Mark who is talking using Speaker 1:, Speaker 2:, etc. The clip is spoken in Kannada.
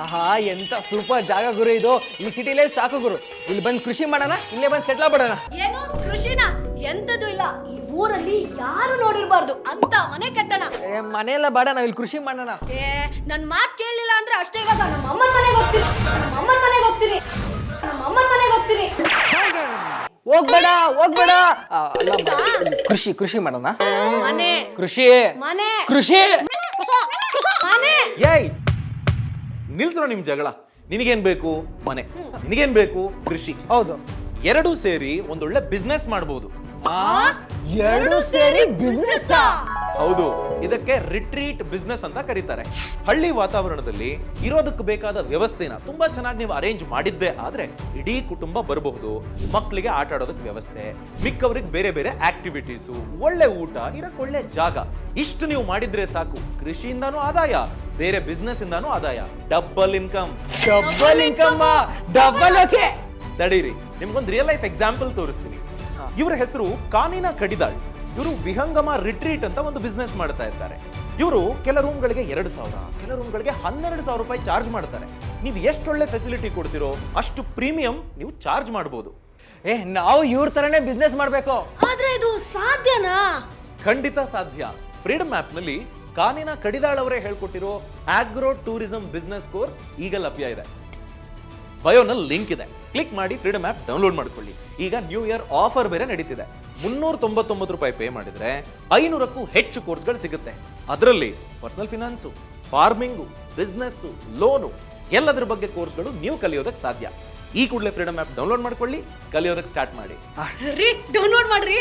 Speaker 1: ಆಹಾ ಎಂತ ಸೂಪರ್ ಜಾಗ ಗುರು ಇದು. ಈ ಸಿಟಿ ಲೈಫ್ ಸಾಕು ಗುರು. ಇಲ್ಲಿ ಬಂದು ಕೃಷಿ ಮಾಡೋಣ, ಇಲ್ಲೇ ಬಂದು ಸೆಟ್ಲ್ ಆಗ್ಬಿಡೋಣ.
Speaker 2: ಏನು ಕೃಷಿನ? ಎಂತದು ಇಲ್ಲ, ಈ ಊರಲ್ಲಿ ಯಾರು ನೋಡಿರ್ಬಾರ್ದು ಅಂತ ಮನೆ ಕಟ್ಟಣ.
Speaker 1: ಮನೆಯೆಲ್ಲ ಬೇಡ, ನಾವ್ ಇಲ್ಲಿ ಕೃಷಿ ಮಾಡೋಣ.
Speaker 2: ನನ್ ಮಾತ್ ಕೇಳಲಿಲ್ಲ ಅಂದ್ರೆ ಅಷ್ಟೇ. ಇವಾಗ ನಮ್ಮ ಅಮ್ಮನ ಮನೆಗೆ ಹೋಗ್ತೀನಿ, ನಮ್ಮ ಅಮ್ಮನ ಮನೆಗೆ ಹೋಗ್ತೀನಿ, ನಮ್ಮ ಅಮ್ಮನ ಮನೆಗೆ ಹೋಗ್ತೀನಿ.
Speaker 1: ಹೋಗ್ಬೇಡ ಹೋಗ್ಬೇಡ. ಕೃಷಿ ಮಾಡೋಣ.
Speaker 2: ಮನೆ
Speaker 1: ಕೃಷಿ
Speaker 2: ಮನೆ
Speaker 1: ಕೃಷಿ
Speaker 2: ಮನೆ.
Speaker 3: ಏಯ್ ನಿಲ್ಸೋ ನಿಮ್ ಜಗಳ. ನಿನಗೇನ್ ಬೇಕು? ಮನೆ. ನಿನಗೇನ್ ಬೇಕು? ಕೃಷಿ.
Speaker 1: ಹೌದು,
Speaker 3: ಎರಡೂ ಸೇರಿ ಒಂದೊಳ್ಳೆ ಬಿಸ್ನೆಸ್ ಮಾಡಬಹುದು.
Speaker 1: ಎರಡು ಸೇರಿ ಬಿಸ್ನೆಸ್.
Speaker 3: ಹೌದು, ಇದಕ್ಕೆ ರಿಟ್ರೀಟ್ ಬಿಸ್ನೆಸ್ ಅಂತ ಕರೀತಾರೆ. ಹಳ್ಳಿ ವಾತಾವರಣದಲ್ಲಿ ಇರೋದಕ್ಕೆ ಬೇಕಾದ ವ್ಯವಸ್ಥೆನ ತುಂಬಾ ಚೆನ್ನಾಗಿ ನೀವು ಅರೇಂಜ್ ಮಾಡಿದ್ದೆ ಆದ್ರೆ ಇಡೀ ಕುಟುಂಬ ಬರಬಹುದು. ಮಕ್ಕಳಿಗೆ ಆಟ ಆಡೋದಕ್ಕೆ ವ್ಯವಸ್ಥೆ, ಮಿಕ್ಕವ್ರಿಗೆ ಬೇರೆ ಬೇರೆ ಆಕ್ಟಿವಿಟೀಸು, ಒಳ್ಳೆ ಊಟ, ಇರಕ್ಕೆ ಒಳ್ಳೆ ಜಾಗ, ಇಷ್ಟು ನೀವು ಮಾಡಿದ್ರೆ ಸಾಕು. ಕೃಷಿಯಿಂದಾನು ಆದಾಯ, ಬೇರೆ ಬಿಸ್ನೆಸ್ ಇಂದಾನು ಆದಾಯ. Double income.
Speaker 1: Double okay.
Speaker 3: ತಡೀರಿ, ನಿಮ್ಗೊಂದು ರಿಯಲ್ ಲೈಫ್ ಎಕ್ಸಾಂಪಲ್ ತೋರಿಸ್ತೀನಿ. ಇವರ ಹೆಸರು ಕಾನಿನಾ ಕಡಿದಾಳ್. ಇವರು ವಿಹಂಗಮ ರಿಟ್ರೀಟ್ ಅಂತ ಒಂದು ಬಿಸ್ನೆಸ್ ಮಾಡ್ತಾ ಇದ್ದಾರೆ. ಇವರು ಕೆಲ ರೂಮ್ಗಳಿಗೆ 2,000, ಕೆಲ ರೂಮ್ಗಳಿಗೆ 12,000 ರೂಪಾಯಿ ಚಾರ್ಜ್ ಮಾಡ್ತಾರೆ. ನೀವು ಎಷ್ಟೊಳ್ಳೆ ಫೆಸಿಲಿಟಿ ಕೊಡ್ತಿರೋ ಅಷ್ಟು ಪ್ರೀಮಿಯಂ ನೀವು ಚಾರ್ಜ್ ಮಾಡಬಹುದು.
Speaker 1: ನಾವು ಇವ್ರ ತರನೇ ಬಿಸ್ನೆಸ್ ಮಾಡ್ಬೇಕು.
Speaker 2: ಆದ್ರೆ ಇದು ಸಾಧ್ಯನಾ?
Speaker 3: ಖಂಡಿತ ಸಾಧ್ಯ. ಫ್ರೀಡಮ್ ಆಪ್ ನಲ್ಲಿ ಕಾನಿನಾ ಕಡಿದಾಳ್ ಅವರೇ ಹೇಳ್ಕೊಟ್ಟಿರೋ ಆಗ್ರೋ ಟೂರಿಸಂ ಬಿಸ್ನೆಸ್ ಕೋರ್ಸ್ ಈಗ ಲಭ್ಯ ಇದೆ. ಬಯೋನಲ್ಲಿ ಲಿಂಕ್ ಇದೆ, ಕ್ಲಿಕ್ ಮಾಡಿ ಫ್ರೀಡಮ್ ಆಪ್ ಡೌನ್ಲೋಡ್ ಮಾಡ್ಕೊಳ್ಳಿ. ಈಗ ನ್ಯೂ ಇಯರ್ ಆಫರ್ ಬೇರೆ ನಡೀತಿದೆ. 399 ರೂಪಾಯಿ ಪೇ ಮಾಡಿದ್ರೆ 500ಕ್ಕೂ ಹೆಚ್ಚು ಕೋರ್ಸ್ಗಳು ಸಿಗುತ್ತೆ. ಅದರಲ್ಲಿ personal finance, farming, business, loan, ಎಲ್ಲದರ ಬಗ್ಗೆ ಕೋರ್ಸ್ಗಳು ನೀವು ಕಲಿಯೋದಕ್ಕೆ ಸಾಧ್ಯ. ಈ ಕೂಡಲೇ ಫ್ರೀಡಮ್ ಆಪ್ ಡೌನ್ಲೋಡ್ ಮಾಡ್ಕೊಳ್ಳಿ, ಕಲಿಯೋದಕ್ಕೆ ಸ್ಟಾರ್ಟ್ ಮಾಡಿ.
Speaker 2: ಡೌನ್ಲೋಡ್ ಮಾಡ್ರಿ.